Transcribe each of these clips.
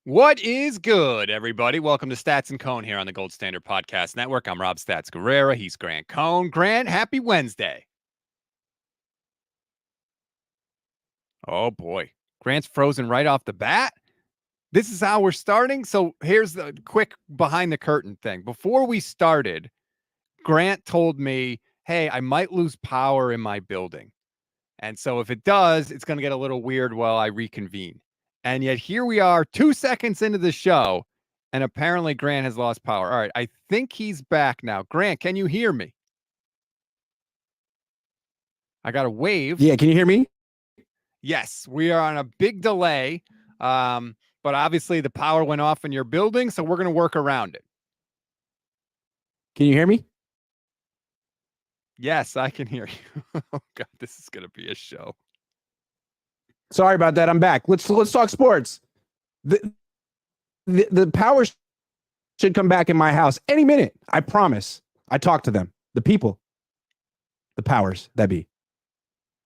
What is good, everybody? Welcome to Stats and Cohn here on the Gold Standard Podcast Network. I'm Rob Stats Guerrera. He's Grant Cohn. Grant, happy Wednesday. Oh, boy. Grant's frozen right off the bat. This is how we're starting. So here's the quick behind the curtain thing. Before we started, Grant told me, hey, I might lose power in my building. And so if it does, it's going to get a little weird while I reconvene. And yet here we are 2 seconds into the show, and apparently Grant has lost power. All right, I think he's back now. Grant, can you hear me? I got a wave. Yeah, can you hear me? Yes, we are on a big delay, but obviously the power went off in your building, so we're going to work around it. Can you hear me? Yes, I can hear you. Oh, God, this is going to be a show. Sorry about that. I'm back. Let's talk sports. The power should come back in my house any minute. I promise. I talked to them, the people, the powers that be.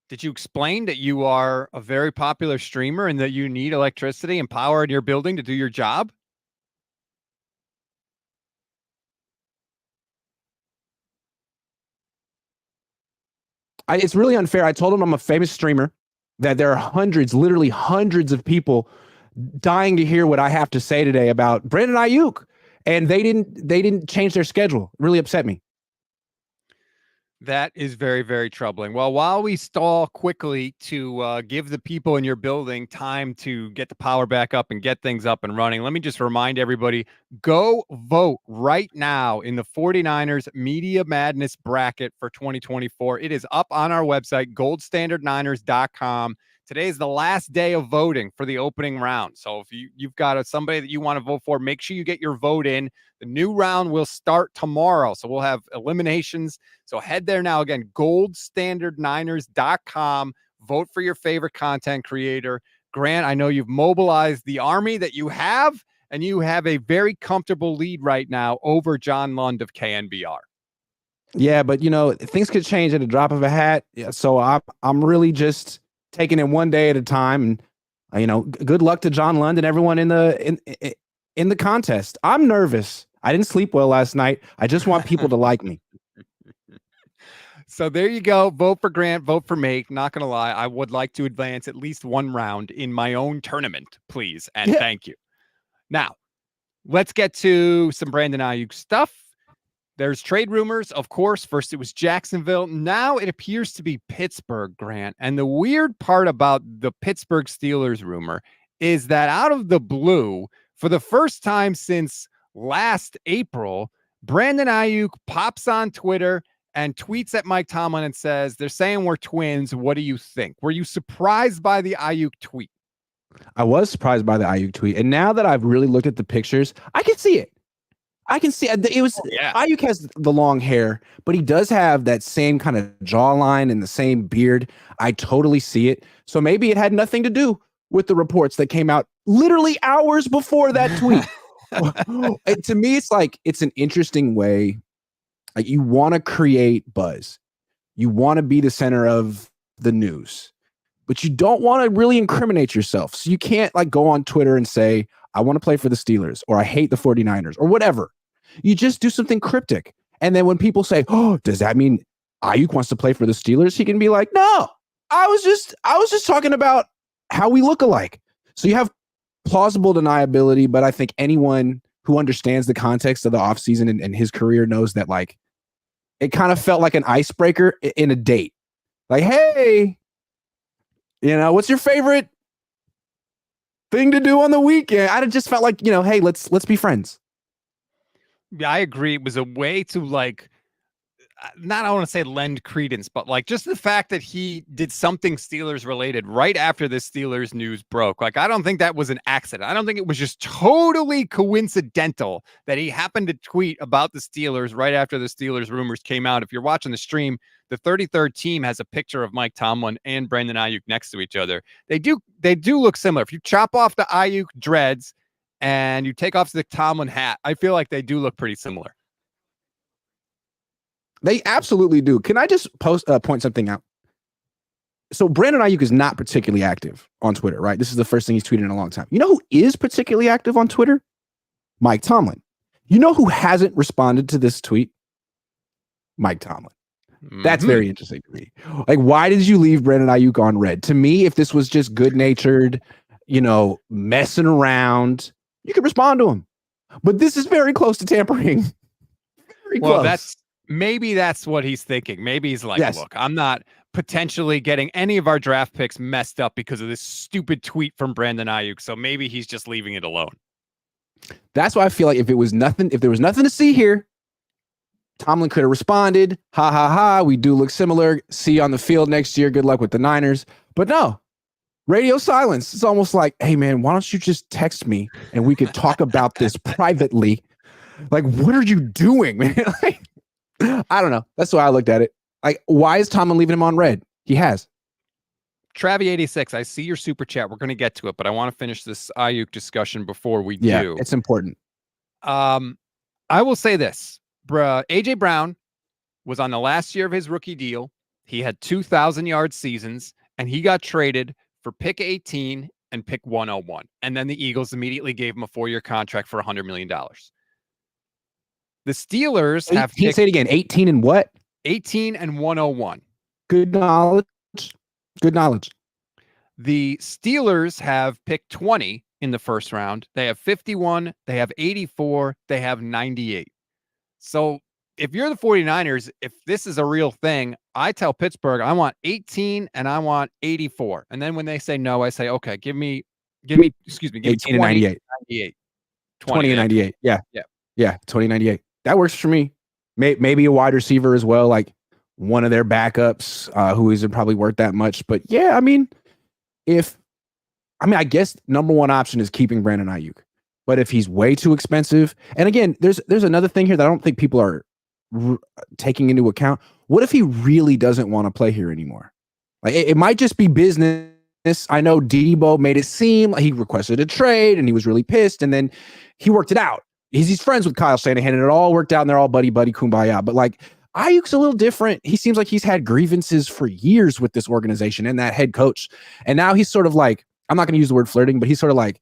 Did you explain that you are a very popular streamer and that you need electricity and power in your building to do your job? It's really unfair. I told them I'm a famous streamer, that there are hundreds, literally hundreds of people dying to hear what I have to say today about Brandon Aiyuk, and they didn't change their schedule. It really upset me. That is very, very troubling. Well, while we stall quickly to give the people in your building time to get the power back up and get things up and running, let me just remind everybody, go vote right now in the 49ers Media Madness bracket for 2024. It is up on our website, goldstandardniners.com. Today is the last day of voting for the opening round. So if you've got somebody that you want to vote for, make sure you get your vote in. The new round will start tomorrow. So we'll have eliminations. So head there now. Again, goldstandardniners.com. Vote for your favorite content creator. Grant, I know you've mobilized the army that you have, and you have a very comfortable lead right now over John Lund of KNBR. Yeah, but things could change at a drop of a hat. Yeah, so I'm really just taking it one day at a time, and good luck to John Lund and everyone in the contest. I'm nervous. I didn't sleep well last night. I just want people to like me. So there you go. Vote for Grant, vote for me. Not going to lie, I would like to advance at least one round in my own tournament, please. And thank you. Now, let's get to some Brandon Aiyuk stuff. There's trade rumors, of course. First, it was Jacksonville. Now it appears to be Pittsburgh, Grant. And the weird part about the Pittsburgh Steelers rumor is that out of the blue, for the first time since last April, Brandon Aiyuk pops on Twitter and tweets at Mike Tomlin and says, they're saying we're twins. What do you think? Were you surprised by the Aiyuk tweet? I was surprised by the Aiyuk tweet. And now that I've really looked at the pictures, I can see it. I can see it. Aiyuk has the long hair, but he does have that same kind of jawline and the same beard. I totally see it. So maybe it had nothing to do with the reports that came out literally hours before that tweet. To me, it's an interesting way. Like, you want to create buzz. You want to be the center of the news, but you don't want to really incriminate yourself. So you can't go on Twitter and say, I want to play for the Steelers, or I hate the 49ers, or whatever. You just do something cryptic. And then when people say, oh, does that mean Aiyuk wants to play for the Steelers? He can be like, no, I was just talking about how we look alike. So you have plausible deniability, but I think anyone who understands the context of the offseason and his career knows that it kind of felt like an icebreaker in a date. Like, hey, what's your favorite thing to do on the weekend? I just felt like, hey, let's be friends. Yeah, I agree. It was a way to not, I want to say lend credence, but just the fact that he did something Steelers related right after the Steelers news broke. I don't think that was an accident. I don't think it was just totally coincidental that he happened to tweet about the Steelers right after the Steelers rumors came out. If you're watching the stream, the 33rd team has a picture of Mike Tomlin and Brandon Aiyuk next to each other. They do look similar. If you chop off the Aiyuk dreads and you take off the Tomlin hat, I feel like they do look pretty similar. They absolutely do. Can I just point something out? So Brandon Aiyuk is not particularly active on Twitter, right? This is the first thing he's tweeted in a long time. You know who is particularly active on Twitter? Mike Tomlin. You know who hasn't responded to this tweet? Mike Tomlin. That's very interesting to me. Like, why did you leave Brandon Aiyuk on red? To me, if this was just good-natured, messing around, you could respond to him. But this is very close to tampering. Very close. Maybe that's what he's thinking. Maybe he's like, look, I'm not potentially getting any of our draft picks messed up because of this stupid tweet from Brandon Aiyuk. So maybe he's just leaving it alone. That's why I feel like if there was nothing to see here, Tomlin could have responded, ha, ha, ha, we do look similar. See you on the field next year. Good luck with the Niners. But no, radio silence. It's almost like, hey, man, why don't you just text me and we could talk about this privately? Like, what are you doing, man? Like, I don't know. That's why I looked at it. Like, why is Tomlin leaving him on red? He has. Travi86, I see your super chat. We're going to get to it, but I want to finish this Aiyuk discussion before we do. Yeah, it's important. I will say this. AJ Brown was on the last year of his rookie deal. He had 2,000-yard seasons, and he got traded for pick 18 and pick 101. And then the Eagles immediately gave him a 4-year contract for $100 million. The Steelers have picked, say it again, 18 and what? 18 and 101. Good knowledge. Good knowledge. The Steelers have picked 20 in the first round. They have 51. They have 84. They have 98. So if you're the 49ers, if this is a real thing, I tell Pittsburgh, I want 18 and I want 84. And then when they say no, I say, okay, give me 18 and 98. 20 and 98. Yeah. 20 and 98. That works for me. Maybe a wide receiver as well, like one of their backups who isn't probably worth that much. But yeah, I guess number one option is keeping Brandon Aiyuk. But if he's way too expensive, and again, there's another thing here that I don't think people are taking into account. What if he really doesn't want to play here anymore? Like it might just be business. I know Debo made it seem like he requested a trade and he was really pissed, and then he worked it out. He's friends with Kyle Shanahan, and it all worked out, and they're all buddy kumbaya. But like Aiyuk's a little different. He seems like he's had grievances for years with this organization and that head coach, and now he's sort of like, I'm not going to use the word flirting, but he's sort of like,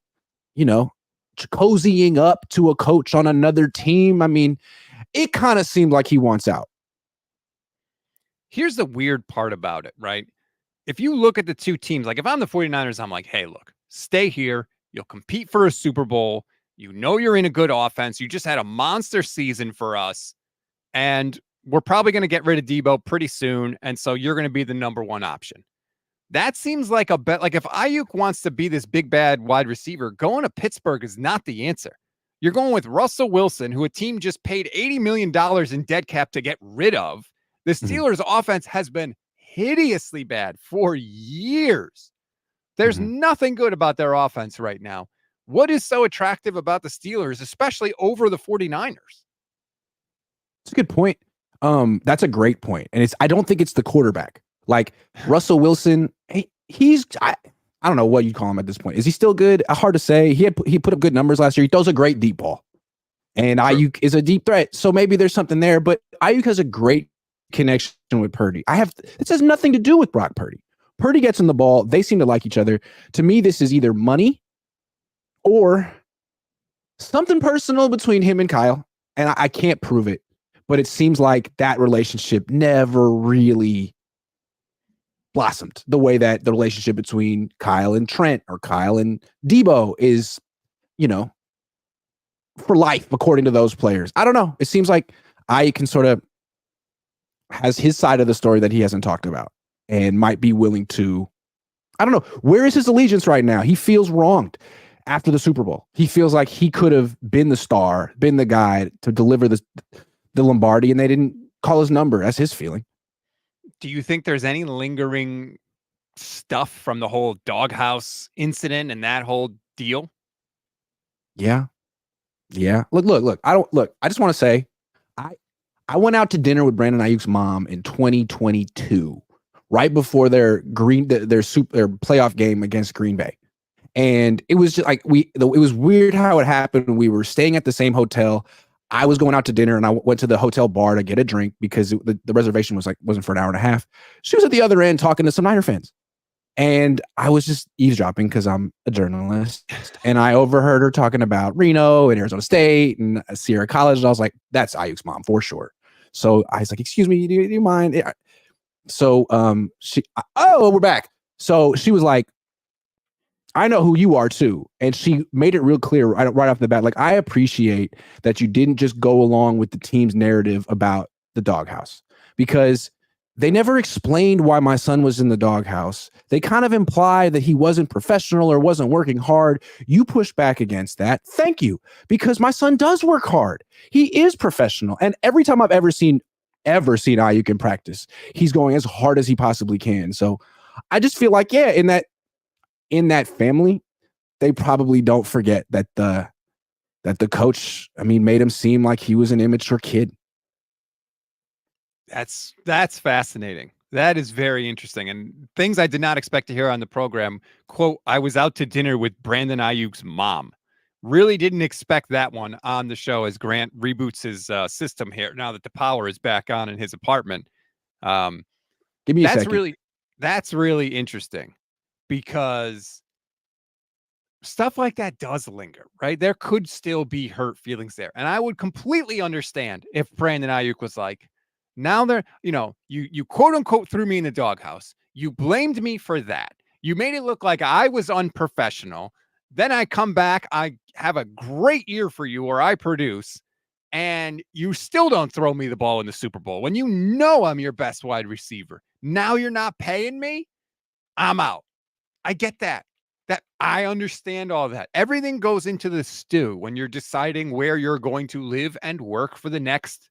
cozying up to a coach on another team. I mean, it kind of seemed like he wants out. Here's the weird part about it, right? If you look at the two teams, like if I'm the 49ers, I'm like, hey, look, stay here. You'll compete for a Super Bowl. You're in a good offense. You just had a monster season for us. And we're probably going to get rid of Debo pretty soon. And so you're going to be the number one option. That seems like a bet. Like if Aiyuk wants to be this big, bad wide receiver, going to Pittsburgh is not the answer. You're going with Russell Wilson, who a team just paid $80 million in dead cap to get rid of. The Steelers' offense has been hideously bad for years. There's nothing good about their offense right now. What is so attractive about the Steelers, especially over the 49ers? That's a good point. That's a great point. And I don't think it's the quarterback. Like Russell Wilson, I don't know what you'd call him at this point. Is he still good? Hard to say. He put up good numbers last year. He throws a great deep ball. And Aiyuk is a deep threat. So maybe there's something there. But Aiyuk has a great connection with Purdy. This has nothing to do with Brock Purdy. Purdy gets in the ball. They seem to like each other. To me, this is either money or something personal between him and Kyle. And I can't prove it. But it seems like that relationship never really blossomed the way that the relationship between Kyle and Trent or Kyle and Debo is, for life, according to those players. I don't know. It seems like Aiyuk sort of has his side of the story that he hasn't talked about and might be willing to, I don't know. Where is his allegiance right now? He feels wronged after the Super Bowl. He feels like he could have been the star, been the guy to deliver the Lombardi, and they didn't call his number. That's his feeling. Do you think there's any lingering stuff from the whole doghouse incident and that whole deal? Yeah. Look. I just want to say, I went out to dinner with Brandon Aiyuk's mom in 2022, right before their playoff game against Green Bay. And it was just like it was weird how it happened. We were staying at the same hotel. I was going out to dinner and I went to the hotel bar to get a drink because the reservation wasn't for an hour and a half. She was at the other end talking to some Niner fans. And I was just eavesdropping because I'm a journalist. And I overheard her talking about Reno and Arizona State and Sierra College. And I was like, that's Aiyuk's mom for sure. So I was like, excuse me, do you mind? So we're back. So she was like, I know who you are too. And she made it real clear right off the bat. Like, I appreciate that you didn't just go along with the team's narrative about the doghouse, because they never explained why my son was in the doghouse. They kind of implied that he wasn't professional or wasn't working hard. You push back against that. Thank you. Because my son does work hard. He is professional. And every time I've ever seen Aiyuk in practice, he's going as hard as he possibly can. So I just feel like, yeah, in that family, they probably don't forget that the coach, made him seem like he was an immature kid. That's fascinating. That is very interesting, and things I did not expect to hear on the program. Quote, I was out to dinner with Brandon Aiyuk's mom. Really didn't expect that one on the show as Grant reboots his system here now that the power is back on in his apartment. Give me a second. That's really interesting, because stuff like that does linger, right? There could still be hurt feelings there. And I would completely understand if Brandon Aiyuk was like, now they're, you quote unquote threw me in the doghouse. You blamed me for that. You made it look like I was unprofessional. Then I come back, I have a great year for you, or I produce, and you still don't throw me the ball in the Super Bowl when you know I'm your best wide receiver. Now you're not paying me. I'm out. I get that. I understand all that. Everything goes into the stew when you're deciding where you're going to live and work for the next,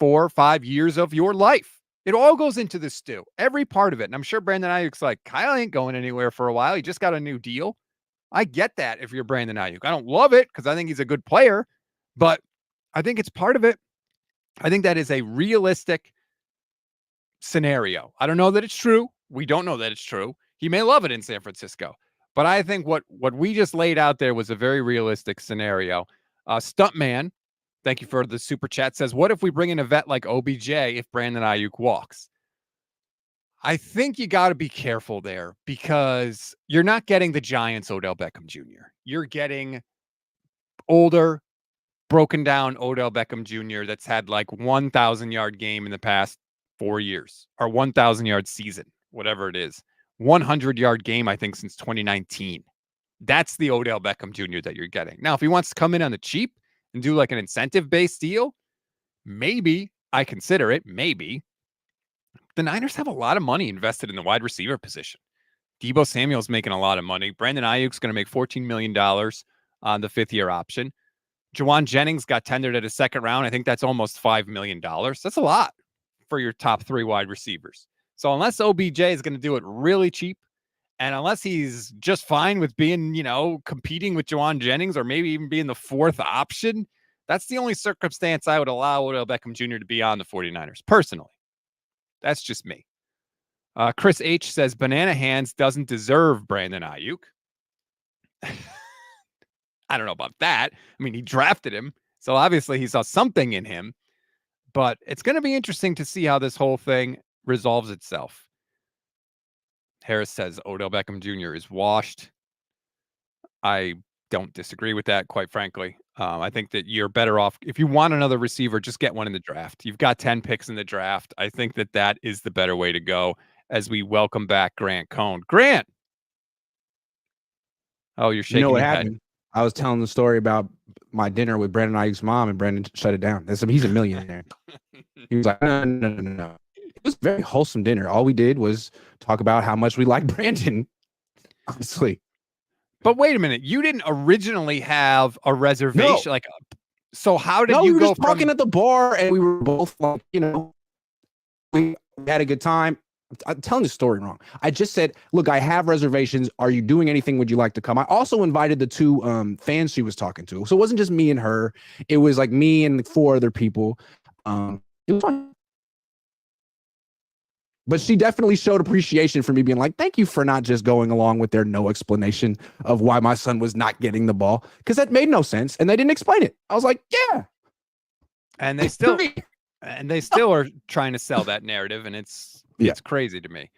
4 or 5 years of your life. It all goes into the stew, every part of it. And I'm sure Brandon Aiyuk's like, Kyle ain't going anywhere for a while. He just got a new deal. I get that if you're Brandon Aiyuk. I don't love it because I think he's a good player, but I think it's part of it. I think that is a realistic scenario. I don't know that it's true. We don't know that it's true. He may love it in San Francisco. But I think what we just laid out there was a very realistic scenario. Stuntman, thank you for the super chat, says, what if we bring in a vet like OBJ if Brandon Aiyuk walks? I think you got to be careful there, because you're not getting the Giants Odell Beckham Jr. You're getting older, broken down Odell Beckham Jr. that's had like 1,000-yard game in the past 4 years, or 1,000-yard season, whatever it is. 100-yard game, I think, since 2019. That's the Odell Beckham Jr. that you're getting. Now, if he wants to come in on the cheap and do like an incentive-based deal, maybe I consider it. Maybe. The Niners have a lot of money invested in the wide receiver position. Debo Samuel's making a lot of money. Brandon Aiyuk's going to make $14 million on the 5th-year option. Juwan Jennings got tendered at a second round. I think that's almost $5 million. That's a lot for your top 3 wide receivers. So unless OBJ is going to do it really cheap, and unless he's just fine with being, competing with Juwan Jennings, or maybe even being the 4th option, that's the only circumstance I would allow Odell Beckham Jr. to be on the 49ers, personally. That's just me. Chris H. says, Banana Hands doesn't deserve Brandon Aiyuk. I don't know about that. I mean, he drafted him, so obviously he saw something in him. But it's going to be interesting to see how this whole thing resolves itself. Harris says Odell Beckham Jr. is washed. I don't disagree with that, quite frankly. I think that you're better off. If you want another receiver, just get one in the draft. You've got 10 picks in the draft. I think that is the better way to go as we welcome back Grant Cohn. Grant! Oh, you're shaking your head. Happened? I was telling the story about my dinner with Brandon Aiyuk's mom, and Brandon shut it down. He's a millionaire. He was like, no. It was a very wholesome dinner. All we did was talk about how much we like Brandon, honestly. But wait a minute. You didn't originally have a reservation? No. So how did you go go from talking at the bar, and we were both like, we had a good time. I'm telling the story wrong. I just said, look, I have reservations. Are you doing anything? Would you like to come? I also invited the 2 fans she was talking to. So it wasn't just me and her. It was like me and 4 other people. It was fun. But she definitely showed appreciation for me being like, thank you for not just going along with their no explanation of why my son was not getting the ball, because that made no sense. And they didn't explain it. I was like, yeah. And they still are trying to sell that narrative, and it's crazy to me.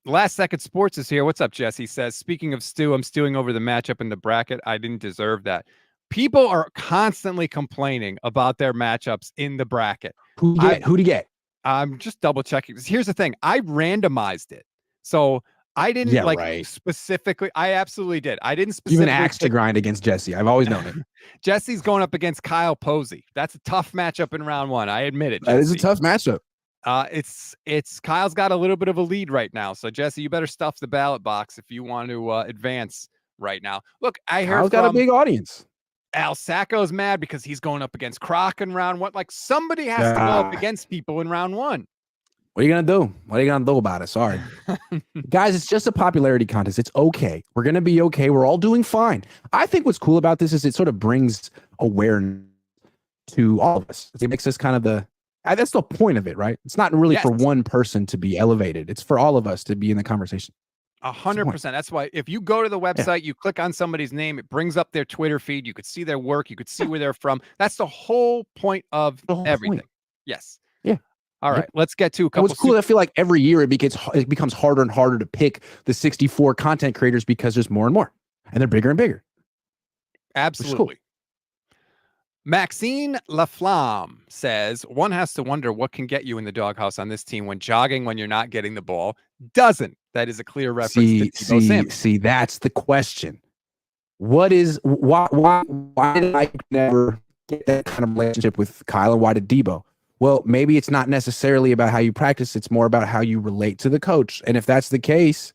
Last Second Sports is here. What's up, Jesse? Says, speaking of stew, I'm stewing over the matchup in the bracket. I didn't deserve that. People are constantly complaining about their matchups in the bracket. Who do you get? I'm just double checking. Here's the thing. I randomized it. So I didn't specifically. I absolutely did. I didn't specifically. Even axe to grind against Jesse. I've always known it. Jesse's going up against Kyle Posey. That's a tough matchup in round one. I admit it, Jesse. That is a tough matchup. It's Kyle's got a little bit of a lead right now. So Jesse, you better stuff the ballot box if you want to advance right now. Look, I heard Kyle's got a big audience. Al Sacco's mad because he's going up against Croc in round one. Like, somebody has to go up against people in round one. What are you going to do? What are you going to do about it? Sorry. Guys, it's just a popularity contest. It's okay. We're going to be okay. We're all doing fine. I think what's cool about this is it sort of brings awareness to all of us. It makes us kind of that's the point of it, right? It's not really for one person to be elevated. It's for all of us to be in the conversation. 100%. That's why if you go to the website, you click on somebody's name, it brings up their Twitter feed. You could see their work. You could see where they're from. That's the whole point of everything. Yes. Yeah. All right. Let's get to a couple. What's cool, I feel like every year it becomes harder and harder to pick the 64 content creators because there's more and more, and they're bigger and bigger. Absolutely. Cool. Maxine Laflamme says, one has to wonder what can get you in the doghouse on this team when jogging when you're not getting the ball doesn't. That is a clear reference to Debo Samuel. See, that's the question. Why did I never get that kind of relationship with Kyle, and why did Debo? Well, maybe it's not necessarily about how you practice. It's more about how you relate to the coach. And if that's the case,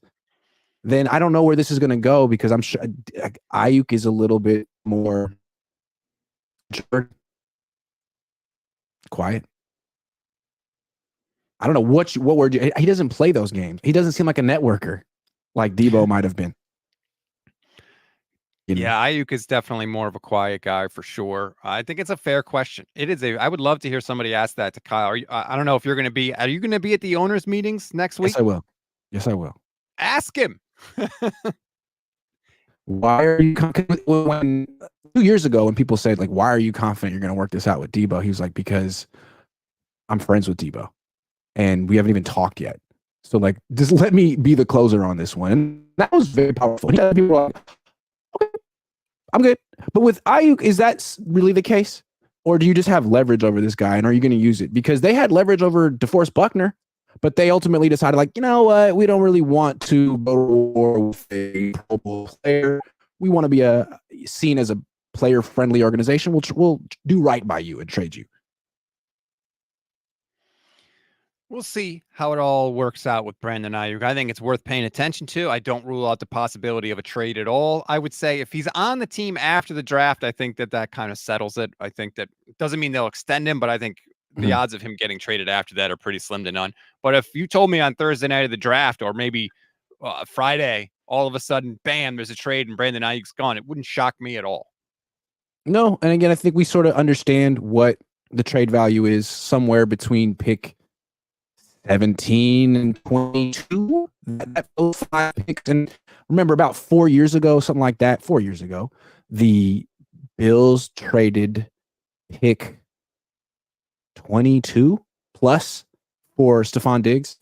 then I don't know where this is going to go, because I'm sure Aiyuk is a little bit more quiet. I don't know what word he doesn't play those games. He doesn't seem like a networker like Debo might have been. Yeah, Aiyuk is definitely more of a quiet guy for sure. I think it's a fair question. I would love to hear somebody ask that to Kyle. I don't know if you're going to be. Are you going to be at the owners' meetings next week? Yes, I will. Ask him. Why are you when 2 years ago when people said, like, why are you confident you're going to work this out with Debo? He was like, because I'm friends with Debo and we haven't even talked yet. So, like, just let me be the closer on this one. And that was very powerful. People were like, okay, I'm good. But with Aiyuk, is that really the case? Or do you just have leverage over this guy, and are you going to use it? Because they had leverage over DeForest Buckner, but they ultimately decided, like, you know what? We don't really want to go to war with a Pro Bowl player. We want to be seen as a player-friendly organization. We'll do right by you and trade you. We'll see how it all works out with Brandon Aiyuk. I think it's worth paying attention to. I don't rule out the possibility of a trade at all. I would say if he's on the team after the draft, I think that kind of settles it. I think that doesn't mean they'll extend him, but I think the odds of him getting traded after that are pretty slim to none. But if you told me on Thursday night of the draft, or maybe Friday, all of a sudden, bam, there's a trade and Brandon Aiyuk's gone, it wouldn't shock me at all. No, and again, I think we sort of understand what the trade value is, somewhere between pick 17 and 22. Those 5 picks. And remember, about 4 years ago, something like that, 4 years ago, the Bills traded pick 22 plus for Stephon Diggs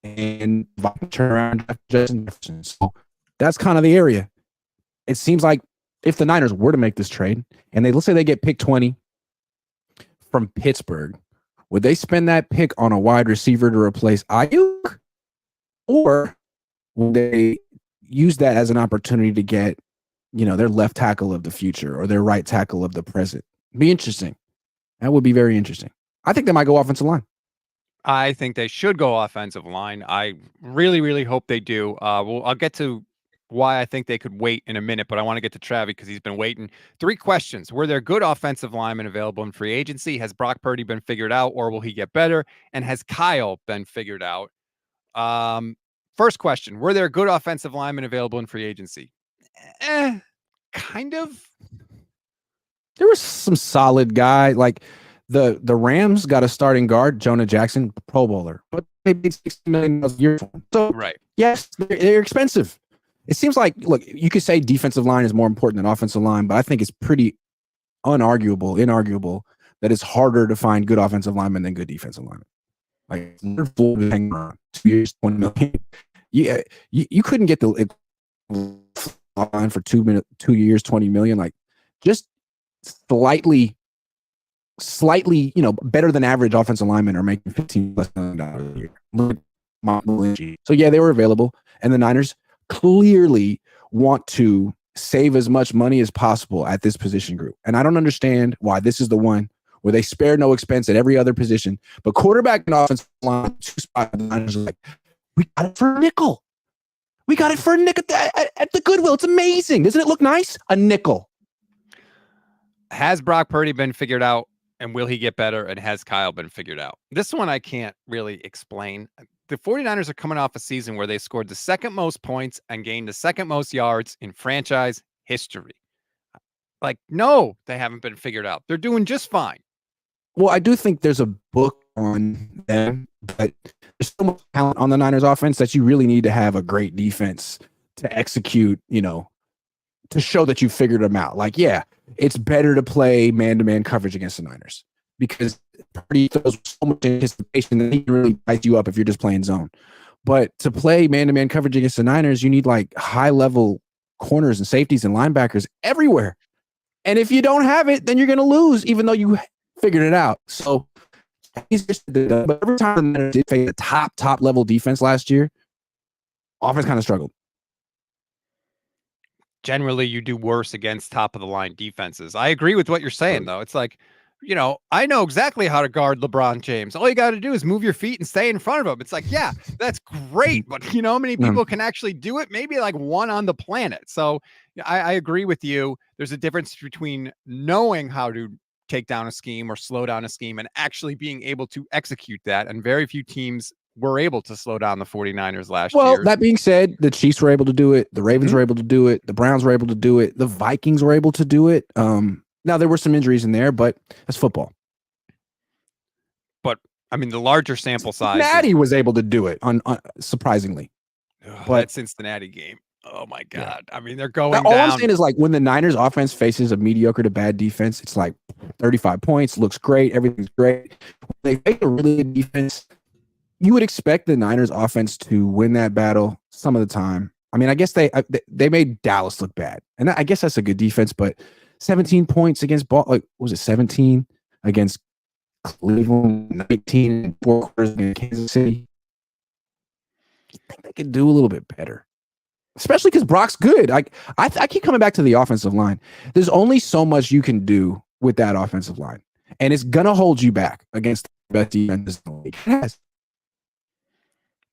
and turn around Justin Jefferson. So that's kind of the area. It seems like if the Niners were to make this trade, and let's say they get pick 20 from Pittsburgh, would they spend that pick on a wide receiver to replace Aiyuk? Or would they use that as an opportunity to get, their left tackle of the future or their right tackle of the present? Be interesting. That would be very interesting. I think they might go offensive line. I think they should go offensive line. I really, really hope they do. I'll get to why I think they could wait in a minute, but I want to get to Travis because he's been waiting. 3 questions. Were there good offensive linemen available in free agency? Has Brock Purdy been figured out, or will he get better? And has Kyle been figured out? First question. Were there good offensive linemen available in free agency? Kind of. There was some solid guy. Like The Rams got a starting guard, Jonah Jackson, Pro Bowler, but they paid $60 million a year for him. So right. Yes, they're expensive. It seems like, look, you could say defensive line is more important than offensive line, but I think it's pretty inarguable that it's harder to find good offensive linemen than good defensive linemen. Like 2 years, $20 million. Yeah, you couldn't get the line for 2 years, $20 million. Like just slightly, better than average offensive linemen are making $15 million a year. So yeah, they were available, and the Niners clearly want to save as much money as possible at this position group. And I don't understand why this is the one where they spare no expense at every other position, but quarterback and offensive line, 2 spots, the Niners are like, we got it for a nickel. We got it for a nickel at the Goodwill. It's amazing. Doesn't it look nice? A nickel. Has Brock Purdy been figured out, and will he get better? And has Kyle been figured out? This one I can't really explain. The 49ers are coming off a season where they scored the second most points and gained the second most yards in franchise history. Like, no, they haven't been figured out. They're doing just fine. Well, I do think there's a book on them, but there's so much talent on the Niners offense that you really need to have a great defense to execute, to show that you figured them out. Like, yeah, it's better to play man-to-man coverage against the Niners because Purdy throws so much anticipation that he can really ice you up if you're just playing zone. But to play man-to-man coverage against the Niners, you need like high-level corners and safeties and linebackers everywhere. And if you don't have it, then you're going to lose, even though you figured it out. So but every time the Niners did face a top level defense last year, offense kind of struggled. Generally, you do worse against top of the line defenses. I agree with what you're saying, though. It's like, I know exactly how to guard LeBron James. All you got to do is move your feet and stay in front of him. It's like, yeah, that's great. But how many people can actually do it? Maybe like one on the planet. So I agree with you. There's a difference between knowing how to take down a scheme or slow down a scheme and actually being able to execute that. And very few teams were able to slow down the 49ers last year. Well, that being said, the Chiefs were able to do it. The Ravens were able to do it. The Browns were able to do it. The Vikings were able to do it. Now, there were some injuries in there, but that's football. But, I mean, the larger sample size. Cincinnati was able to do it, surprisingly. But that Cincinnati game. Oh, my God. Yeah. I mean, they're going down. All I'm saying is, like, when the Niners offense faces a mediocre to bad defense, it's like 35 points, looks great, everything's great. When they face a really good defense, you would expect the Niners offense to win that battle some of the time. I mean, I guess they made Dallas look bad. And I guess that's a good defense, but 17 points against was it 17 against Cleveland, 19 in 4 quarters against Kansas City? I think they could do a little bit better. Especially because Brock's good. I keep coming back to the offensive line. There's only so much you can do with that offensive line. And it's going to hold you back against the best defenses in the league. Yes.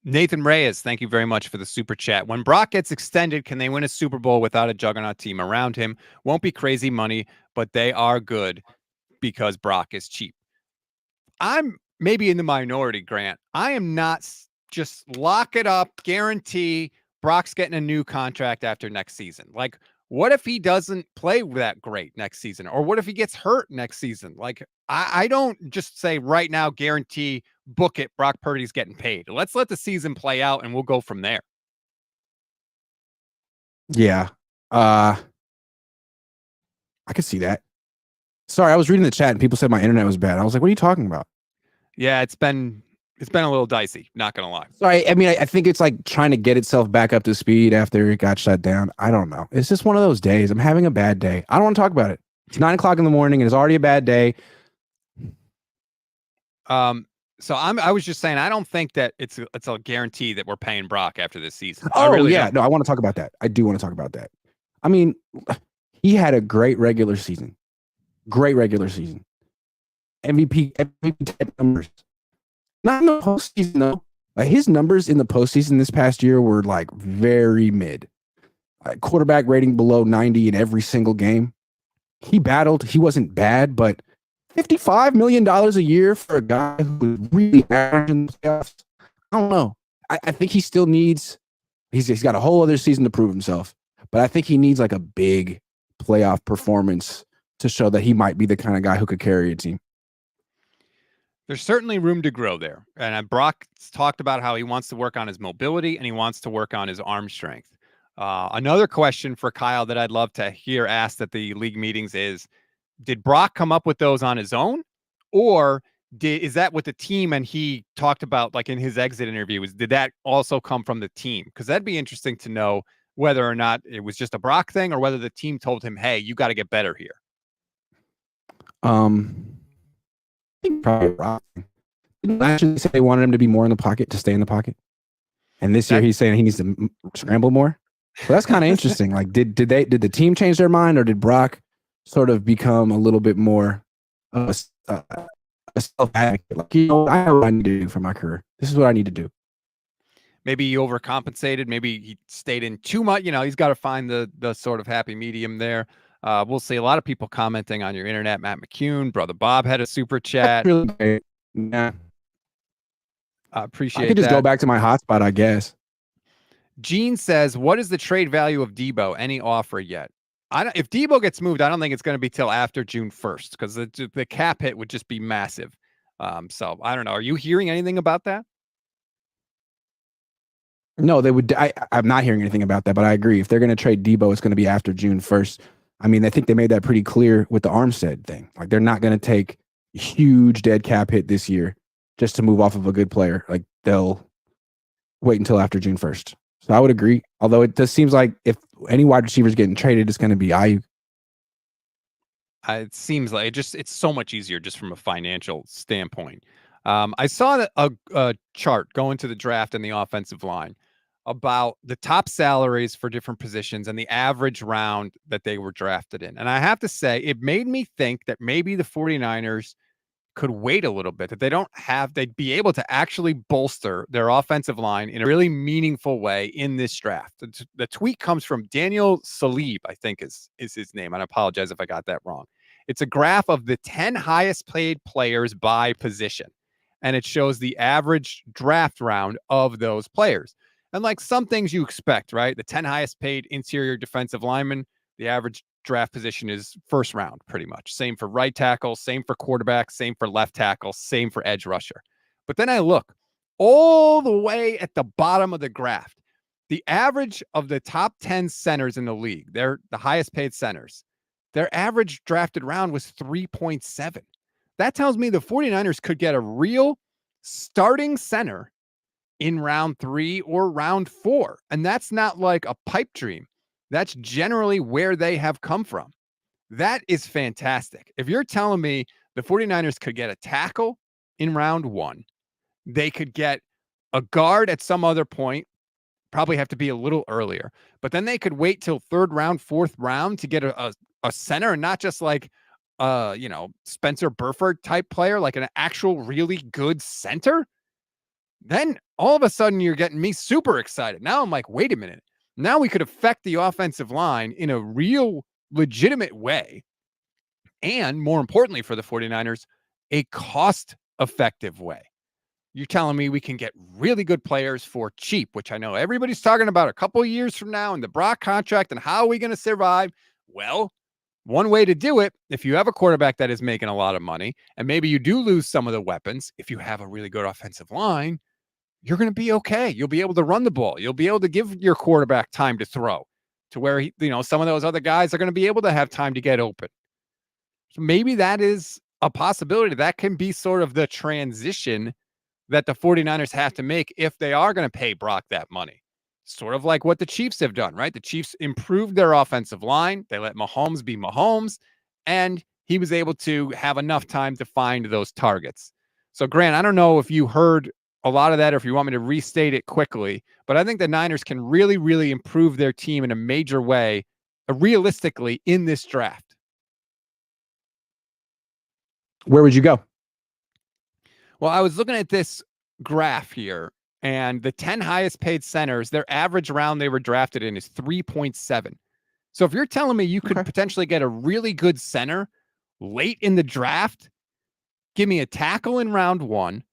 Nathan Reyes, thank you very much for the super chat. When Brock gets extended, can they win a Super Bowl without a juggernaut team around him? Won't be crazy money, but they are good because Brock is cheap. I'm maybe in the minority, Grant. I am not just lock it up, guarantee Brock's getting a new contract after next season. Like, what if he doesn't play that great next season? Or what if he gets hurt next season? Like, I don't just say right now, guarantee, book it, Brock Purdy's getting paid. Let's let the season play out and we'll go from there. Yeah. I could see that. Sorry, I was reading the chat and people said my internet was bad. I was like, what are you talking about? Yeah, it's been a little dicey, not gonna lie. Sorry, I mean, I think it's like trying to get itself back up to speed after it got shut down. I don't know. It's just one of those days. I'm having a bad day. I don't want to talk about it. It's 9:00 in the morning and it's already a bad day. So I was just saying, I don't think that it's a guarantee that we're paying Brock after this season. Oh, really yeah. Don't. No, I want to talk about that. I do want to talk about that. I mean, he had a great regular season. MVP type numbers. Not in the postseason, though. His numbers in the postseason this past year were like very mid. Quarterback rating below 90 in every single game. He battled. He wasn't bad, but $55 million a year for a guy who was really average in the playoffs. I don't know. I think he still needs. He's got a whole other season to prove himself, but I think he needs like a big playoff performance to show that he might be the kind of guy who could carry a team. There's certainly room to grow there. And Brock's talked about how he wants to work on his mobility and he wants to work on his arm strength. Another question for Kyle that I'd love to hear asked at the league meetings is, did Brock come up with those on his own, or is that with the team? And he talked about, like in his exit interview, did that also come from the team? Because that'd be interesting to know whether or not it was just a Brock thing or whether the team told him, hey, you got to get better here. I think probably Brock. Last year they said they wanted him to be more in the pocket, to stay in the pocket. And this year he's saying he needs to scramble more. So that's kind of interesting. Like, did the team change their mind, or did Brock sort of become a little bit more a self-advocate? Like, I know what I need to do for my career. This is what I need to do. Maybe he overcompensated. Maybe he stayed in too much. He's got to find the sort of happy medium there. We'll see a lot of people commenting on your internet. Matt McCune, Brother Bob had a super chat. Really great. Yeah. I appreciate that. I could just go back to my hotspot, I guess. Gene says, what is the trade value of Debo? Any offer yet? If Debo gets moved, I don't think it's going to be till after June 1st because the cap hit would just be massive. So I don't know. Are you hearing anything about that? No, they would. I'm not hearing anything about that, but I agree. If they're going to trade Debo, it's going to be after June 1st. I mean, I think they made that pretty clear with the Armstead thing. Like, they're not going to take huge dead cap hit this year just to move off of a good player. Like, they'll wait until after June 1st. So I would agree. Although it just seems like if any wide receiver's getting traded, it's going to be Aiyuk. It seems like it's so much easier just from a financial standpoint. I saw a chart going to the draft and the offensive line about the top salaries for different positions and the average round that they were drafted in. And I have to say, it made me think that maybe the 49ers could wait a little bit, that they'd be able to actually bolster their offensive line in a really meaningful way in this draft. The tweet comes from Daniel Salib, I think is his name. And I apologize if I got that wrong. It's a graph of the 10 highest paid players by position. And it shows the average draft round of those players. And like some things you expect, right? The 10 highest paid interior defensive linemen, the average draft position is first round, pretty much. Same for right tackle, same for quarterback, same for left tackle, same for edge rusher. But then I look all the way at the bottom of the graph. The average of the top 10 centers in the league, they're the highest paid centers. Their average drafted round was 3.7. That tells me the 49ers could get a real starting center in round 3 or round 4. And that's not like a pipe dream. That's generally where they have come from. That is fantastic. If you're telling me the 49ers could get a tackle in round 1, they could get a guard at some other point, probably have to be a little earlier, but then they could wait till 3rd round, 4th round to get a center, and not just like Spencer Burford type player, like an actual really good center, then all of a sudden you're getting me super excited. Now I'm like, wait a minute. Now we could affect the offensive line in a real legitimate way. And more importantly for the 49ers, a cost-effective way. You're telling me we can get really good players for cheap, which I know everybody's talking about a couple of years from now in the Brock contract and how are we going to survive? Well, one way to do it, if you have a quarterback that is making a lot of money, and maybe you do lose some of the weapons, if you have a really good offensive line, you're going to be okay. You'll be able to run the ball. You'll be able to give your quarterback time to throw to where, some of those other guys are going to be able to have time to get open. So maybe that is a possibility. That can be sort of the transition that the 49ers have to make if they are going to pay Brock that money. Sort of like what the Chiefs have done, right? The Chiefs improved their offensive line. They let Mahomes be Mahomes, and he was able to have enough time to find those targets. So, Grant, I don't know if you heard a lot of that or if you want me to restate it quickly, but I think the Niners can really, really improve their team in a major way, realistically, in this draft. Where would you go? Well, I was looking at this graph here, and the 10 highest paid centers, their average round they were drafted in is 3.7. So if you're telling me you could potentially get a really good center late in the draft, give me a tackle in round 1,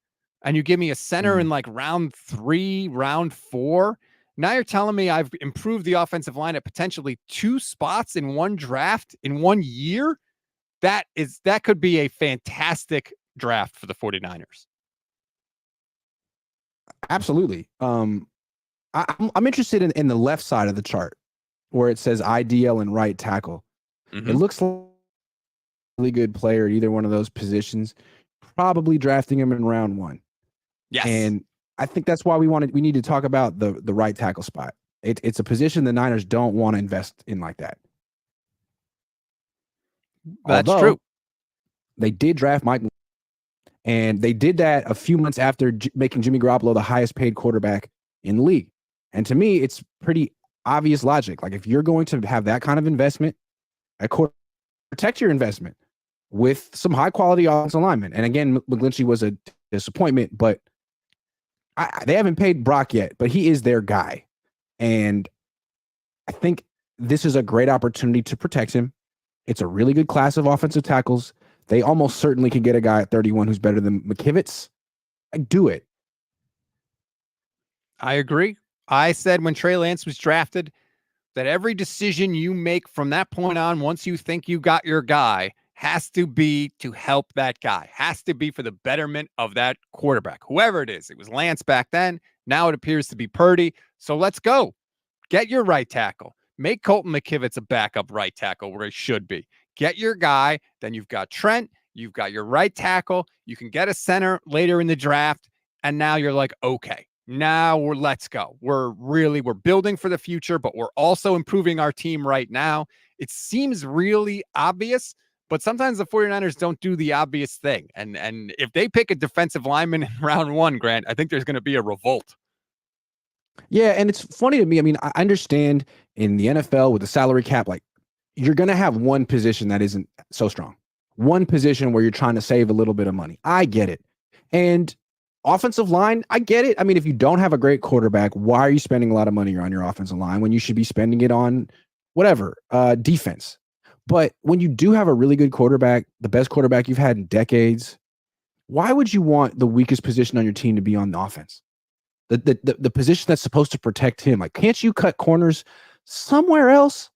and you give me a center in like round 3, round 4. Now you're telling me I've improved the offensive line at potentially 2 spots in one draft in 1 year. That could be a fantastic draft for the 49ers. Absolutely. I'm interested in the left side of the chart where it says IDL and right tackle. Mm-hmm. It looks like a really good player at either one of those positions, probably drafting him in round 1. Yes. And I think that's why we need to talk about the right tackle spot. It's a position the Niners don't want to invest in like that. That's Although, true. They did draft Mike, and they did that a few months after making Jimmy Garoppolo the highest paid quarterback in the league. And to me, it's pretty obvious logic. Like, if you're going to have that kind of investment at quarterback, protect your investment with some high quality offensive linemen. And again, McGlinchey was a disappointment, but they haven't paid Brock yet, but he is their guy. And I think this is a great opportunity to protect him. It's a really good class of offensive tackles. They almost certainly can get a guy at 31 who's better than McKivitz. Do it. I agree. I said when Trey Lance was drafted that every decision you make from that point on, once you think you got your guy, has to be to help that guy, has to be for the betterment of that quarterback, whoever it is. It was Lance back then. Now it appears to be Purdy. So let's go. Get your right tackle. Make Colton McKivitz a backup right tackle where he should be. Get your guy. Then you've got Trent. You've got your right tackle. You can get a center later in the draft. And now you're like, okay, now let's go. We're building for the future, but we're also improving our team right now. It seems really obvious, but sometimes the 49ers don't do the obvious thing. And if they pick a defensive lineman in round 1, Grant, I think there's going to be a revolt. Yeah, and it's funny to me. I mean, I understand in the NFL with the salary cap, like, you're going to have one position that isn't so strong. One position where you're trying to save a little bit of money. I get it. And offensive line, I get it. I mean, if you don't have a great quarterback, why are you spending a lot of money on your offensive line when you should be spending it on whatever, defense? But when you do have a really good quarterback, the best quarterback you've had in decades, why would you want the weakest position on your team to be on the offense? The position that's supposed to protect him. Like, can't you cut corners somewhere else?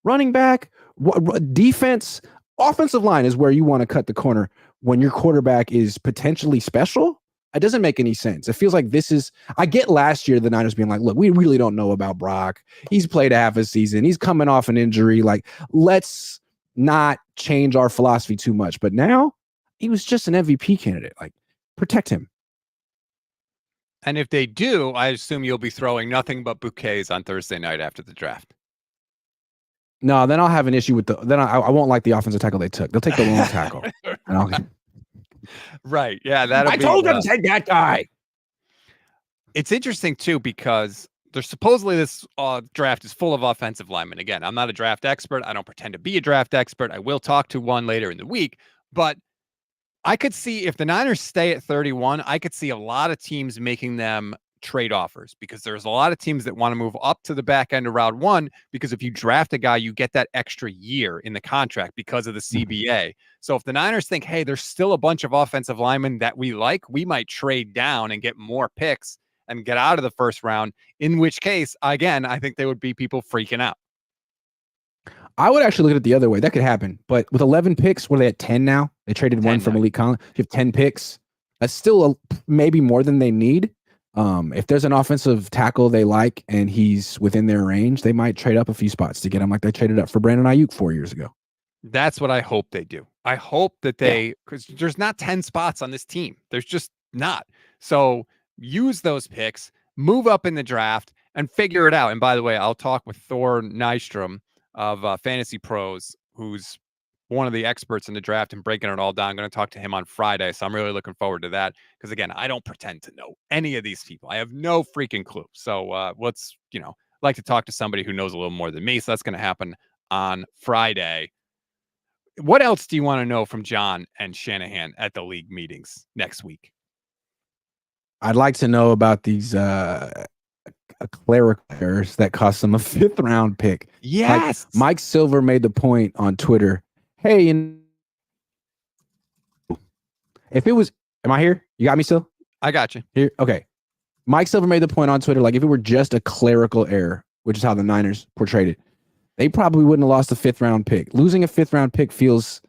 Running back, defense, offensive line is where you want to cut the corner when your quarterback is potentially special. It doesn't make any sense. It feels like I get last year the Niners being like, look, we really don't know about Brock. He's played half a season. He's coming off an injury. Like, let's not change our philosophy too much. But now he was just an MVP candidate. Like, protect him. And if they do, I assume you'll be throwing nothing but bouquets on Thursday night after the draft. No, then I'll have an issue with I won't like the offensive tackle they took. They'll take the long tackle. Right. Yeah. I told them to take that guy. It's interesting, too, because there's supposedly this draft is full of offensive linemen. Again, I'm not a draft expert. I don't pretend to be a draft expert. I will talk to one later in the week. But I could see if the Niners stay at 31, I could see a lot of teams making them trade offers because there's a lot of teams that want to move up to the back end of round 1 because if you draft a guy, you get that extra year in the contract because of the CBA. So if the Niners think, hey, there's still a bunch of offensive linemen that we like, we might trade down and get more picks and get out of the first round, in which case, again, I think there would be people freaking out. I would actually look at it the other way. That could happen. But with 11 picks, what are they at 10 now? They traded one from Malik Collins. You have 10 picks. That's still maybe more than they need. If there's an offensive tackle they like and he's within their range, they might trade up a few spots to get him like they traded up for Brandon Aiyuk 4 years ago. That's what I hope they do. I hope that because there's not 10 spots on this team. There's just not. So use those picks, move up in the draft, and figure it out. And by the way, I'll talk with Thor Nystrom of Fantasy Pros, who's one of the experts in the draft and breaking it all down. I'm going to talk to him on Friday. So I'm really looking forward to that. Because again, I don't pretend to know any of these people. I have no freaking clue. So let's, like to talk to somebody who knows a little more than me. So that's going to happen on Friday. What else do you want to know from John and Shanahan at the league meetings next week? I'd like to know about these clerical errors that cost them a 5th round pick. Yes. Like Mike Silver made the point on Twitter. Hey, if it was, am I here? You got me still? I got you. Here. Okay. Mike Silver made the point on Twitter, like if it were just a clerical error, which is how the Niners portrayed it, they probably wouldn't have lost a 5th round pick. Losing a 5th round pick feels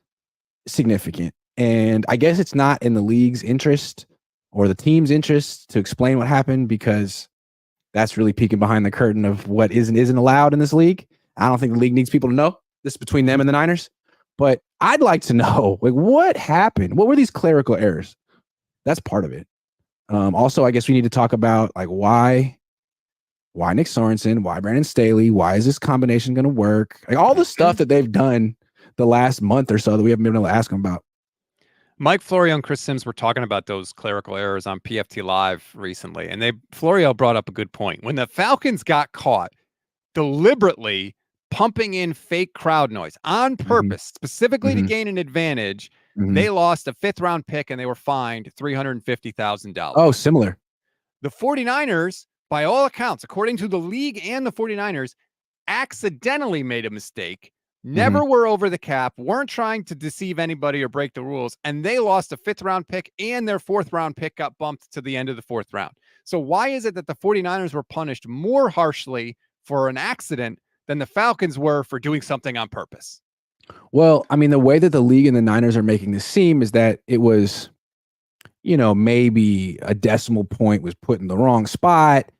significant. And I guess it's not in the league's interest or the team's interest to explain what happened, because that's really peeking behind the curtain of what isn't allowed in this league. I don't think the league needs people to know. This is between them and the Niners. But I'd like to know, like, what happened? What were these clerical errors? That's part of it. Also, I guess we need to talk about, like, why Nick Sorensen, why Brandon Staley, why is this combination going to work? Like, all the stuff that they've done the last month or so that we haven't been able to ask them about. Mike Florio and Chris Sims were talking about those clerical errors on PFT Live recently, and Florio brought up a good point. When the Falcons got caught deliberately pumping in fake crowd noise on purpose, specifically to gain an advantage, they lost a 5th-round pick and they were fined $350,000. Oh, similar. The 49ers, by all accounts, according to the league and the 49ers, accidentally made a mistake, never were over the cap, weren't trying to deceive anybody or break the rules, and they lost a 5th-round pick, and their 4th-round pick got bumped to the end of the 4th round. So why is it that the 49ers were punished more harshly for an accident than the Falcons were for doing something on purpose? Well, I mean, the way that the league and the Niners are making this seem is that it was, maybe a decimal point was put in the wrong spot,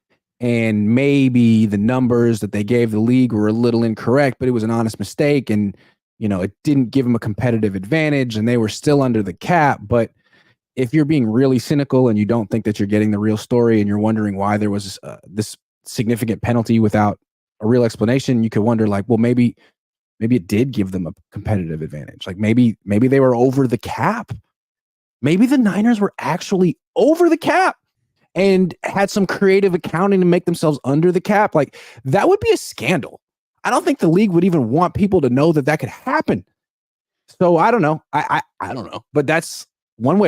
and maybe the numbers that they gave the league were a little incorrect, but it was an honest mistake, and, it didn't give them a competitive advantage, and they were still under the cap. But if you're being really cynical and you don't think that you're getting the real story, and you're wondering why there was this significant penalty without a real explanation, you could wonder, like, well, maybe it did give them a competitive advantage. Like, maybe they were over the cap. Maybe the Niners were actually over the cap and had some creative accounting to make themselves under the cap. Like, that would be a scandal. I don't think the league would even want people to know that could happen. So I don't know. I don't know. But that's one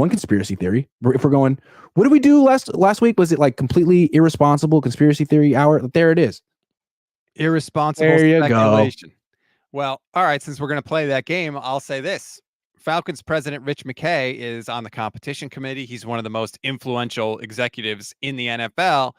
conspiracy theory. If we're going, what did we do last week? Was it like completely irresponsible conspiracy theory hour? There it is. Irresponsible speculation. Go. Well, all right. Since we're going to play that game, I'll say this. Falcons president Rich McKay is on the competition committee. He's one of the most influential executives in the NFL.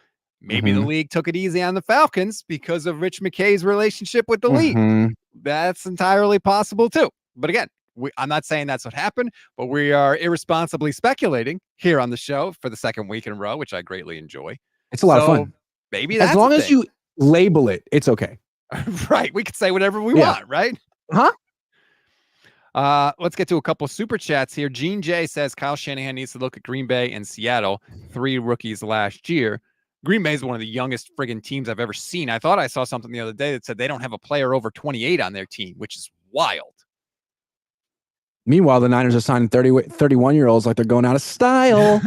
Maybe the league took it easy on the Falcons because of Rich McKay's relationship with the league. That's entirely possible too. But again, I'm not saying that's what happened, but we are irresponsibly speculating here on the show for the 2nd week in a row, which I greatly enjoy. It's a lot of fun. Maybe that's as long as you label it, it's okay. Right. We can say whatever we want, right? Huh? Let's get to a couple of super chats here. Gene J says Kyle Shanahan needs to look at Green Bay and Seattle, 3 rookies last year. Green Bay is one of the youngest friggin' teams I've ever seen. I thought I saw something the other day that said they don't have a player over 28 on their team, which is wild. Meanwhile, the Niners are signing 31-year-olds like they're going out of style.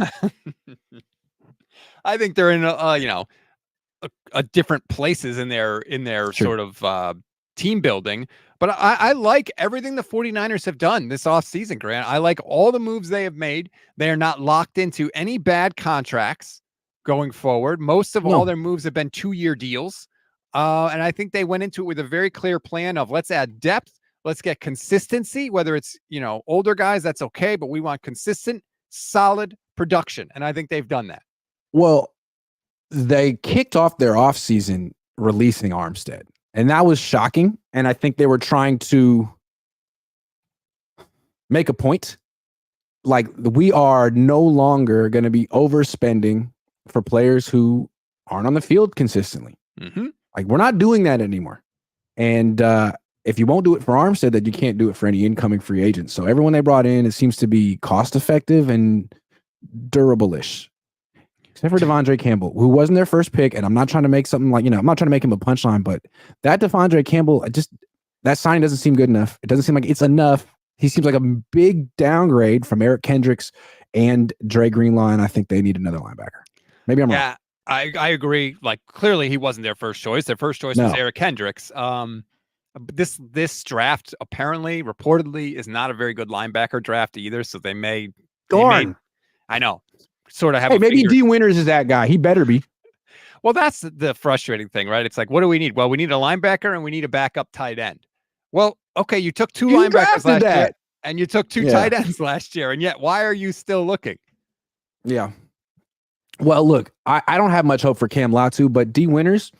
I think they're in a different places in their sort of team building. But I like everything the 49ers have done this offseason, Grant. I like all the moves they have made. They are not locked into any bad contracts going forward. Most of all their moves have been 2-year deals. And I think they went into it with a very clear plan of let's add depth. Let's get consistency, whether it's, older guys, that's okay. But we want consistent, solid production. And I think they've done that. Well, they kicked off their offseason releasing Armstead. And that was shocking. And I think they were trying to make a point. Like, we are no longer going to be overspending for players who aren't on the field consistently. Like, we're not doing that anymore. And if you won't do it for Armstead, then you can't do it for any incoming free agents. So everyone they brought in, it seems to be cost effective and durable-ish. Except for Devondre Campbell, who wasn't their first pick. And I'm not trying to make something like, I'm not trying to make him a punchline, but that Devondre Campbell, that signing doesn't seem good enough. It doesn't seem like it's enough. He seems like a big downgrade from Eric Kendricks and Dre Greenlaw. And I think they need another linebacker. Maybe I'm wrong. Yeah, I agree. Like, clearly he wasn't their first choice. Their first choice was Eric Kendricks. This draft reportedly is not a very good linebacker draft either. So they may, I know, sort of have. Hey, maybe D Winters is that guy. He better be. Well, that's the frustrating thing, right? It's like, what do we need? Well, we need a linebacker and we need a backup tight end. Well, okay, you took 2 linebackers last year and you took 2 tight ends last year, and yet why are you still looking? Yeah. Well, look, I don't have much hope for Cam Latu, but D Winters,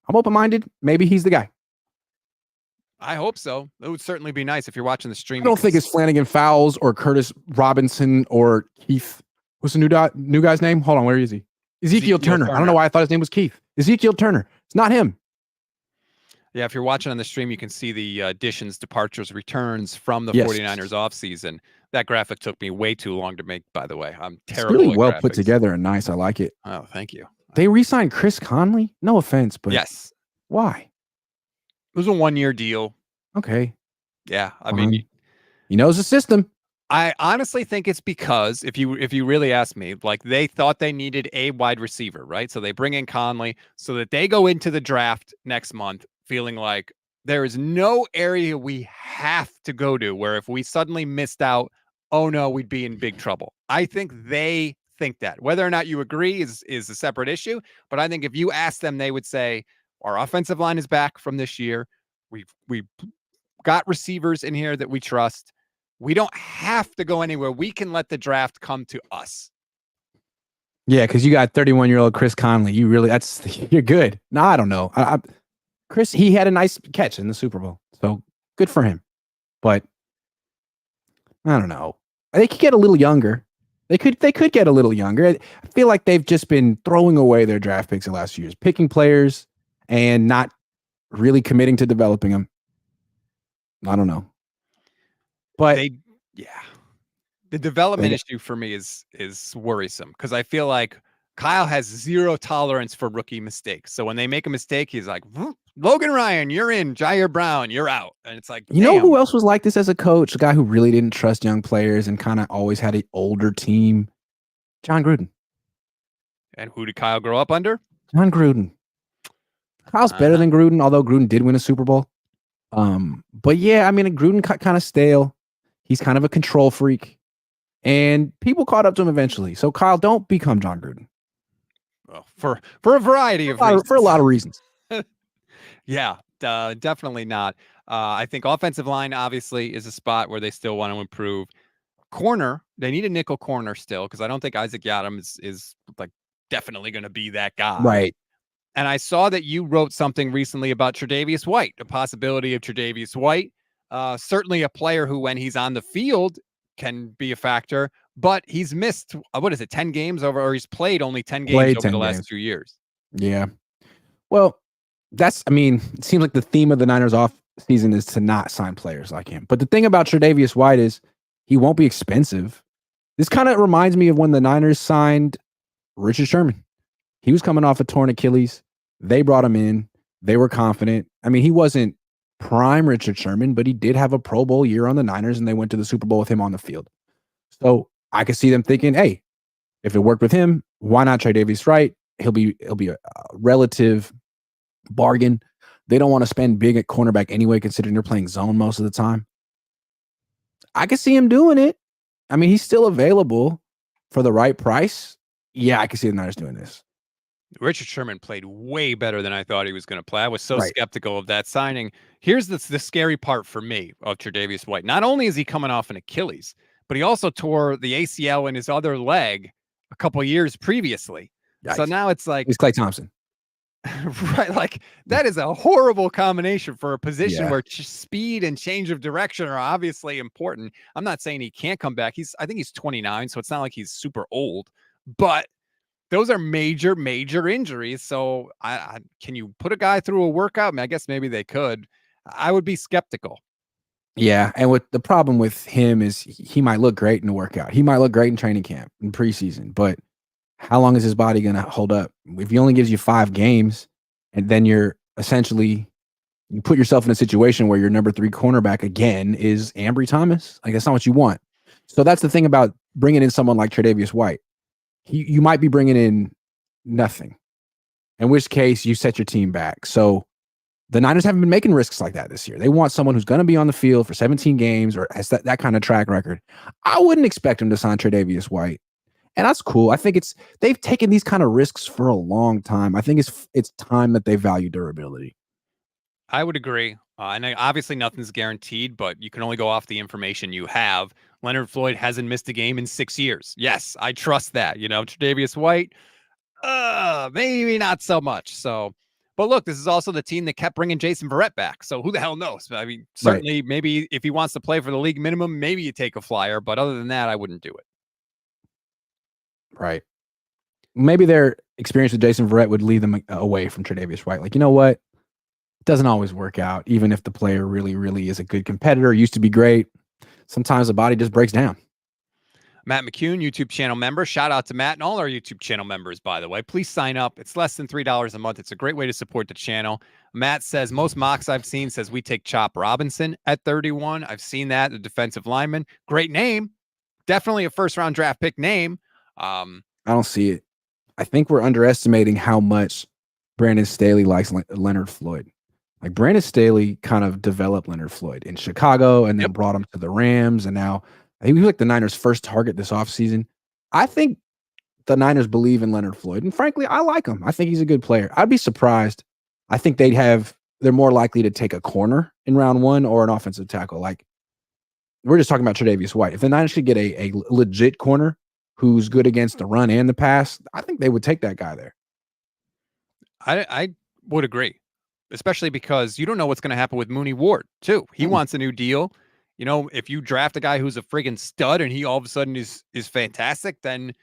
I'm open-minded. Maybe he's the guy. I hope so. It would certainly be nice if you're watching the stream. I don't think it's Flanagan Fowles or Curtis Robinson or Keith. What's the new guy's name? Hold on, where is he? Ezekiel Turner. I don't know why I thought his name was Keith. Ezekiel Turner. It's not him. Yeah, if you're watching on the stream, you can see the additions, departures, returns from the 49ers offseason. That graphic took me way too long to make, by the way. I'm terrible. It's really well put together and nice. I like it. Oh, thank you. They re-signed Chris Conley? No offense, but yes. Why? It was a 1-year deal. Okay. Yeah, I mean, he knows the system. I honestly think it's because if you really ask me, like they thought they needed a wide receiver, right? So they bring in Conley so that they go into the draft next month feeling like there is no area we have to go to where if we suddenly missed out, oh no, we'd be in big trouble. I think they think that. Whether or not you agree is a separate issue, but I think if you ask them, they would say our offensive line is back from this year. We've got receivers in here that we trust. We don't have to go anywhere. We can let the draft come to us. Yeah, because you got 31-year-old Chris Conley. You're good. No, I don't know. Chris, he had a nice catch in the Super Bowl, so good for him. But I don't know. They could get a little younger. They could get a little younger. I feel like they've just been throwing away their draft picks the last few years, picking players and not really committing to developing them. I don't know. But the development issue for me is worrisome because I feel like Kyle has zero tolerance for rookie mistakes. So when they make a mistake, he's like, Logan Ryan, you're in. Jair Brown, you're out. And it's like, you know who else was like this as a coach? A guy who really didn't trust young players and kind of always had an older team. John Gruden. And who did Kyle grow up under? John Gruden. Kyle's better than Gruden, although Gruden did win a Super Bowl. But yeah, I mean, Gruden kind of stale. He's kind of a control freak. And people caught up to him eventually. So Kyle, don't become John Gruden. Well, for a variety of reasons. For a lot of reasons. Yeah, definitely not. I think offensive line obviously is a spot where they still want to improve. Corner, they need a nickel corner still because I don't think Isaac Yiadom is like definitely going to be that guy. Right. And I saw that you wrote something recently about Tre'Davious White, the possibility of Tre'Davious White. Certainly a player who, when he's on the field, can be a factor, but he's missed, 10 games over, or he's played only 10 games over the last 2 years. Yeah. Well, it seems like the theme of the Niners off season is to not sign players like him. But the thing about Tre'Davious White is he won't be expensive. This kind of reminds me of when the Niners signed Richard Sherman. He was coming off a torn Achilles. They brought him in. They were confident. I mean, he wasn't prime Richard Sherman, but he did have a Pro Bowl year on the Niners, and they went to the Super Bowl with him on the field. So I could see them thinking, hey, if it worked with him, why not Tre'Davious White? He'll be a relative bargain. They don't want to spend big at cornerback anyway, considering they're playing zone most of the time. I could see him doing it. I mean, he's still available for the right price. Yeah, I can see the Niners doing this. Richard Sherman played way better than I thought he was going to play. I was so skeptical of that signing. Here's the scary part for me of Tre'Davious White. Not only is he coming off an Achilles, but he also tore the ACL in his other leg a couple of years previously. Yikes. So now it's like... He's Klay Thompson. Right, like that is a horrible combination for a position where speed and change of direction are obviously important. I'm not saying he can't come back. I think he's 29, so it's not like he's super old, but those are major injuries. So can you put a guy through a workout? I mean, I guess maybe they could. I would be skeptical. Yeah, and what the problem with him is he might look great in the workout. He might look great in training camp, in preseason, but how long is his body going to hold up? If he only gives you 5 games, and then you put yourself in a situation where your number 3 cornerback again is Ambry Thomas. Like, that's not what you want. So that's the thing about bringing in someone like Tre'Davious White. You might be bringing in nothing, in which case you set your team back. So the Niners haven't been making risks like that this year. They want someone who's going to be on the field for 17 games or has that kind of track record. I wouldn't expect him to sign Tre'Davious White. And that's cool. I think they've taken these kind of risks for a long time. I think it's time that they value durability. I would agree. And obviously nothing's guaranteed, but you can only go off the information you have. Leonard Floyd hasn't missed a game in 6 years. Yes, I trust that. Tre'Davious White, maybe not so much. So, But look, this is also the team that kept bringing Jason Verrett back. So who the hell knows? I mean, certainly, maybe if he wants to play for the league minimum, maybe you take a flyer. But other than that, I wouldn't do it. Right. Maybe their experience with Jason Verrett would lead them away from Tre'Davious White. Like, you know what? It doesn't always work out. Even if the player really, really is a good competitor, used to be great, sometimes the body just breaks down. Matt McCune, YouTube channel member. Shout out to Matt and all our YouTube channel members, by the way. Please sign up. It's less than $3 a month. It's a great way to support the channel. Matt says, most mocks I've seen says we take Chop Robinson at 31. I've seen that, the defensive lineman. Great name. Definitely a first-round draft pick name. I don't see it. I think we're underestimating how much Brandon Staley likes Leonard Floyd. Like, Brandon Staley kind of developed Leonard Floyd in Chicago and then brought him to the Rams. And now he was like the Niners' first target this offseason. I think the Niners believe in Leonard Floyd. And frankly, I like him. I think he's a good player. I'd be surprised. I think they're more likely to take a corner in round 1 or an offensive tackle. Like, we're just talking about Tre'Davious White. If the Niners could get a legit corner who's good against the run and the pass, I think they would take that guy there. I would agree, especially because you don't know what's going to happen with Mooney Ward, too. He wants a new deal. You know, if you draft a guy who's a friggin' stud and he all of a sudden is fantastic, then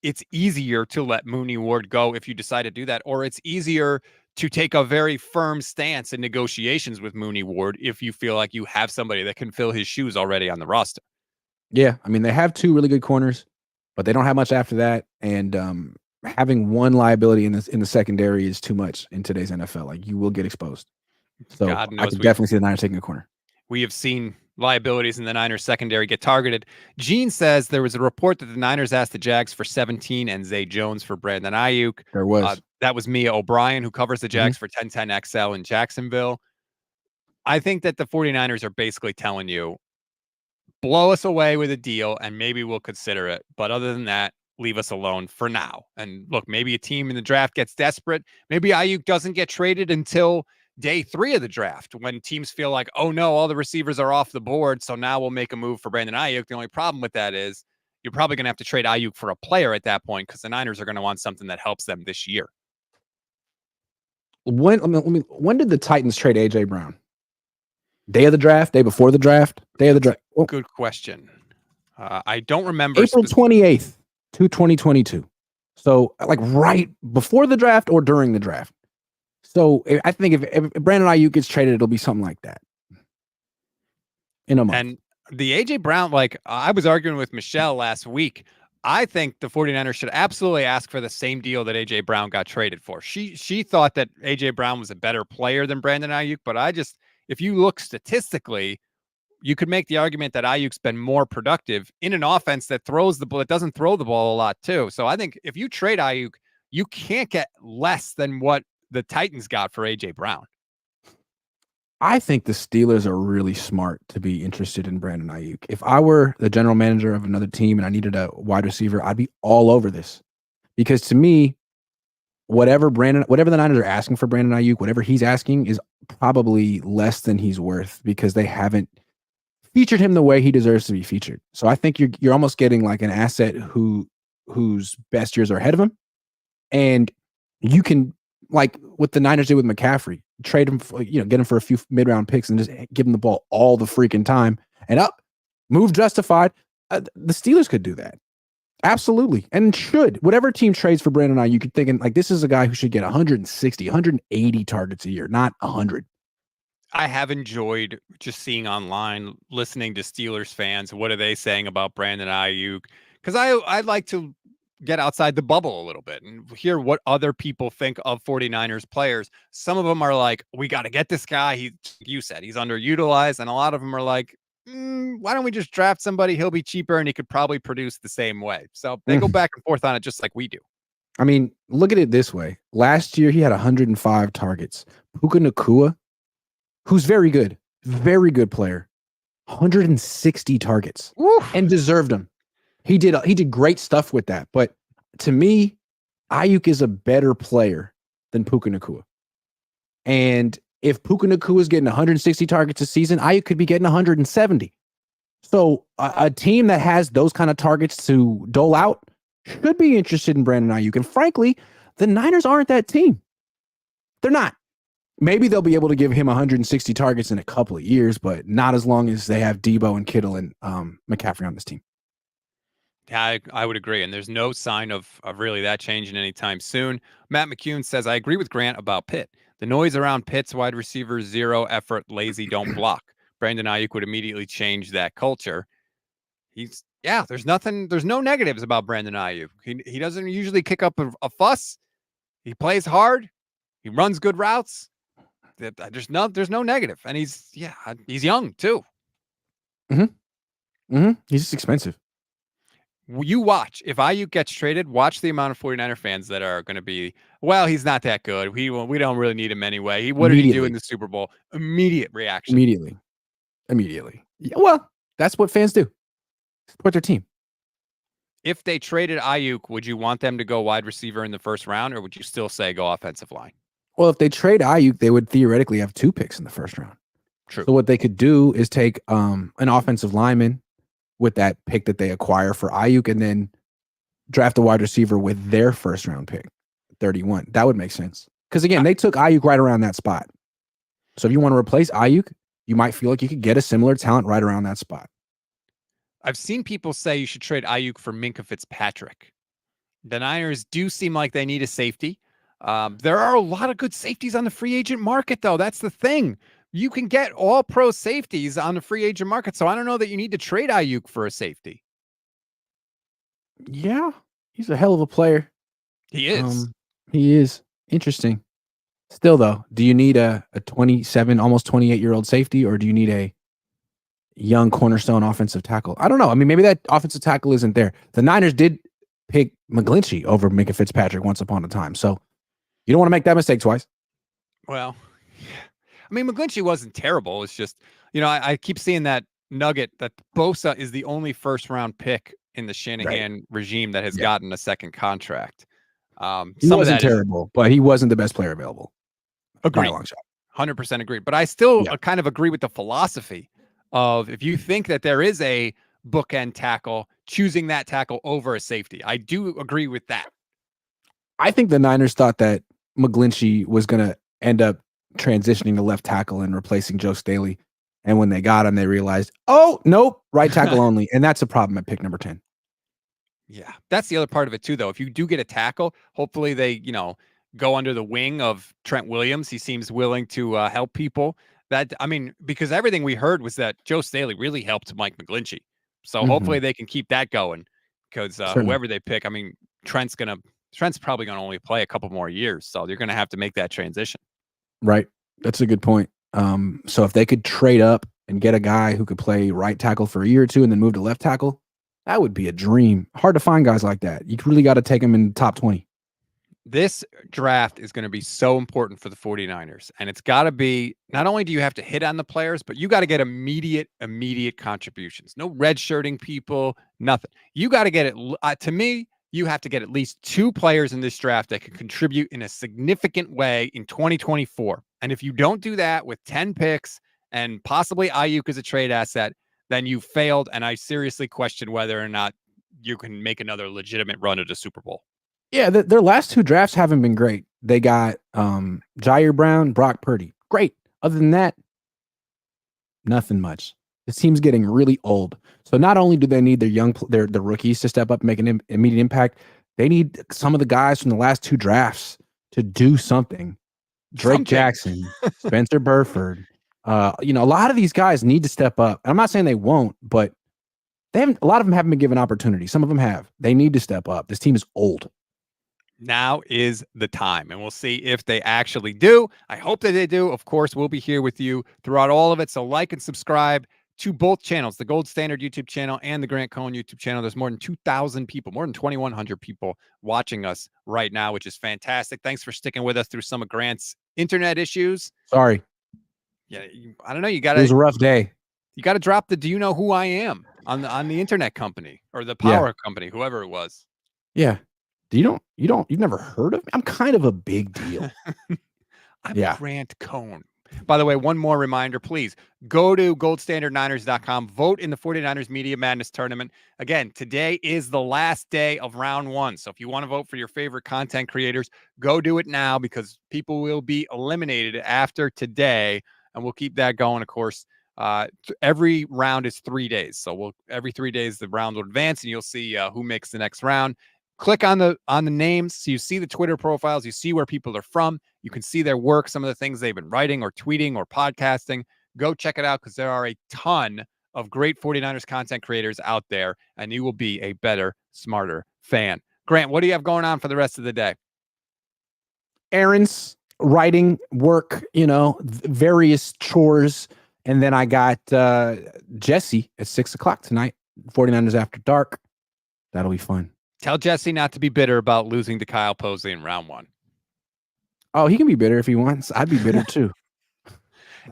it's easier to let Mooney Ward go if you decide to do that, or it's easier to take a very firm stance in negotiations with Mooney Ward if you feel like you have somebody that can fill his shoes already on the roster. Yeah, I mean, they have 2 really good corners, but they don't have much after that. And having one liability in the secondary is too much in today's NFL. Like, you will get exposed. So I could definitely see the Niners taking a corner. We have seen liabilities in the Niners secondary get targeted. Gene says there was a report that the Niners asked the Jags for 17 and Zay Jones for Brandon Aiyuk. There was. That was Mia O'Brien, who covers the Jags for 1010 XL in Jacksonville. I think that the 49ers are basically telling you, blow us away with a deal and maybe we'll consider it. But other than that, leave us alone for now. And look, maybe a team in the draft gets desperate. Maybe Aiyuk doesn't get traded until day 3 of the draft when teams feel like, oh no, all the receivers are off the board. So now we'll make a move for Brandon Aiyuk. The only problem with that is you're probably going to have to trade Aiyuk for a player at that point because the Niners are going to want something that helps them this year. When did the Titans trade AJ Brown? Day of the draft? Day before the draft? Day of the draft? Oh. Good question. I don't remember. April 28th to 2022. So like right before the draft or during the draft. So I think if Brandon Aiyuk gets traded, it'll be something like that in a month. And the AJ Brown, like I was arguing with Michelle last week. I think the 49ers should absolutely ask for the same deal that AJ Brown got traded for. She thought that AJ Brown was a better player than Brandon Aiyuk, but if you look statistically, you could make the argument that Ayuk's been more productive in an offense that throws the ball, that doesn't throw the ball a lot too. So I think if you trade Aiyuk, you can't get less than what the Titans got for AJ Brown. I think the Steelers are really smart to be interested in Brandon Aiyuk. If I were the general manager of another team and I needed a wide receiver, I'd be all over this. Because to me, whatever the Niners are asking for Brandon Aiyuk, whatever he's asking is probably less than he's worth because they haven't featured him the way he deserves to be featured. So I think you're almost getting like an asset whose best years are ahead of him. And you can, like what the Niners did with McCaffrey, trade him for, get him for a few mid-round picks and just give him the ball all the freaking time and move justified. The Steelers could do that. Absolutely. And should. Whatever team trades for Brandon Aiyuk, you could thinking like this is a guy who should get 160, 180 targets a year, not 100. I have enjoyed just seeing online, listening to Steelers fans. What are they saying about Brandon Aiyuk? Because I like to get outside the bubble a little bit and hear what other people think of 49ers players. Some of them are like, we got to get this guy. You said he's underutilized. And a lot of them are like, why don't we just draft somebody? He'll be cheaper and he could probably produce the same way. So they go back and forth on it just like we do. I mean, look at it this way. Last year, he had 105 targets. Puka Nacua, who's very good player, 160 targets. Oof. And deserved them. He did great stuff with that. But to me, Aiyuk is a better player than Puka Nacua. And if Puka Nacua is getting 160 targets a season, Aiyuk could be getting 170. So a team that has those kind of targets to dole out should be interested in Brandon Aiyuk. And frankly, the Niners aren't that team. They're not. Maybe they'll be able to give him 160 targets in a couple of years, but not as long as they have Debo and Kittle and McCaffrey on this team. Yeah, I would agree. And there's no sign of really that changing anytime soon. Matt McCune says, I agree with Grant about Pitt. The noise around Pitt's wide receivers, zero effort, lazy, don't block. Brandon Aiyuk would immediately change that culture. There's no negatives about Brandon Aiyuk. He doesn't usually kick up a fuss. He plays hard. He runs good routes. There's no negative. And he's young too. He's just expensive. You watch. If Aiyuk gets traded, watch the amount of 49er fans that are going to be, well, he's not that good. We don't really need him anyway. What did he do in the Super Bowl? Immediate reaction. Immediately. Yeah, well, that's what fans do. Support their team. If they traded Aiyuk, would you want them to go wide receiver in the first round, or would you still say go offensive line? Well, if they trade Aiyuk, they would theoretically have 2 picks in the first round. True. So what they could do is take an offensive lineman with that pick that they acquire for Aiyuk and then draft a wide receiver with their first round pick, 31. That would make sense. Because again, they took Aiyuk right around that spot. So if you want to replace Aiyuk, you might feel like you could get a similar talent right around that spot. I've seen people say you should trade Aiyuk for Minkah Fitzpatrick. The Niners do seem like they need a safety. There are a lot of good safeties on the free agent market, though. That's the thing. You can get all pro safeties on the free agent market. So I don't know that you need to trade Aiyuk for a safety. Yeah, he's a hell of a player. He is. He is. Interesting. Still, though, do you need a 27, almost 28-year-old safety, or do you need a young cornerstone offensive tackle? I don't know. I mean, maybe that offensive tackle isn't there. The Niners did pick McGlinchey over Minkah Fitzpatrick once upon a time. So you don't want to make that mistake twice. Well, I mean, McGlinchey wasn't terrible. It's just, I keep seeing that nugget that Bosa is the only first-round pick in the Shanahan regime that has gotten a second contract. He wasn't terrible, but he wasn't the best player available. Agreed. By a long shot. 100% agree. But I still kind of agree with the philosophy of if you think that there is a bookend tackle, choosing that tackle over a safety. I do agree with that. I think the Niners thought that McGlinchey was going to end up transitioning to left tackle and replacing Joe Staley. And when they got him, they realized, oh, nope, right tackle only. And that's a problem at pick number 10. Yeah, that's the other part of it too, though. If you do get a tackle, hopefully they, go under the wing of Trent Williams. He seems willing to help people. Because everything we heard was that Joe Staley really helped Mike McGlinchey. So hopefully they can keep that going because whoever they pick, Trent's probably going to only play a couple more years. So they're going to have to make that transition. Right. That's a good point. So if they could trade up and get a guy who could play right tackle for a year or two and then move to left tackle, that would be a dream. Hard to find guys like that. You really got to take them in the top 20. This draft is going to be so important for the 49ers. And it's got to be, not only do you have to hit on the players, but you got to get immediate contributions. No redshirting people, nothing. You got to get it. To me, you have to get at least 2 players in this draft that can contribute in a significant way in 2024. And if you don't do that with 10 picks and possibly Aiyuk as a trade asset, then you failed. And I seriously question whether or not you can make another legitimate run at a Super Bowl. Yeah, their last 2 drafts haven't been great. They got Jair Brown, Brock Purdy. Great. Other than that, nothing much. This team's getting really old. So not only do they need their rookies to step up and make an immediate impact, they need some of the guys from the last 2 drafts to do something. Drake Jackson, Spencer Burford. A lot of these guys need to step up. And I'm not saying they won't, but a lot of them haven't been given opportunity. Some of them have. They need to step up. This team is old. Now is the time, and we'll see if they actually do. I hope that they do. Of course, we'll be here with you throughout all of it. So like and subscribe to both channels, the Gold Standard YouTube channel and the Grant Cohn YouTube channel. There's more than 2,000 people, more than 2,100 people watching us right now, which is fantastic. Thanks for sticking with us through some of Grant's internet issues. Sorry. Yeah, I don't know. It was a rough day. You got to drop the "Do you know who I am" on the internet company or the power company, whoever it was. Yeah. You've never heard of me? I'm kind of a big deal. I'm Grant Cohn. By the way, one more reminder, please go to goldstandardniners.com, vote in the 49ers Media Madness tournament. Again, today is the last day of round 1. So if you want to vote for your favorite content creators, go do it now because people will be eliminated after today. And we'll keep that going, of course. Every round is 3 days. So every 3 days, the round will advance and you'll see who makes the next round. Click on the names so you see the Twitter profiles, you see where people are from, you can see their work, some of the things they've been writing or tweeting or podcasting. Go check it out because there are a ton of great 49ers content creators out there, and you will be a better, smarter fan. Grant, what do you have going on for the rest of the day? Errands, writing, work, various chores. And then I got Jesse at 6:00 tonight, 49ers After Dark. That'll be fun. Tell Jesse not to be bitter about losing to Kyle Posey in round 1. Oh, he can be bitter if he wants. I'd be bitter too.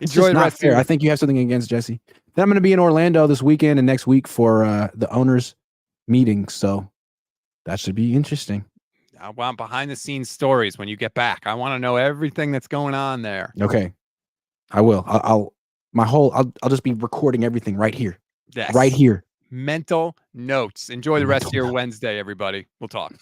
Enjoy the rest of fair. I think you have something against Jesse. Then I'm going to be in Orlando this weekend and next week for the owners' meeting. So that should be interesting. I want behind the scenes stories when you get back. I want to know everything that's going on there. Okay. I will. I'll just be recording everything right here. Yes. Right here. Mental notes. Enjoy the rest of your Wednesday, everybody. We'll talk.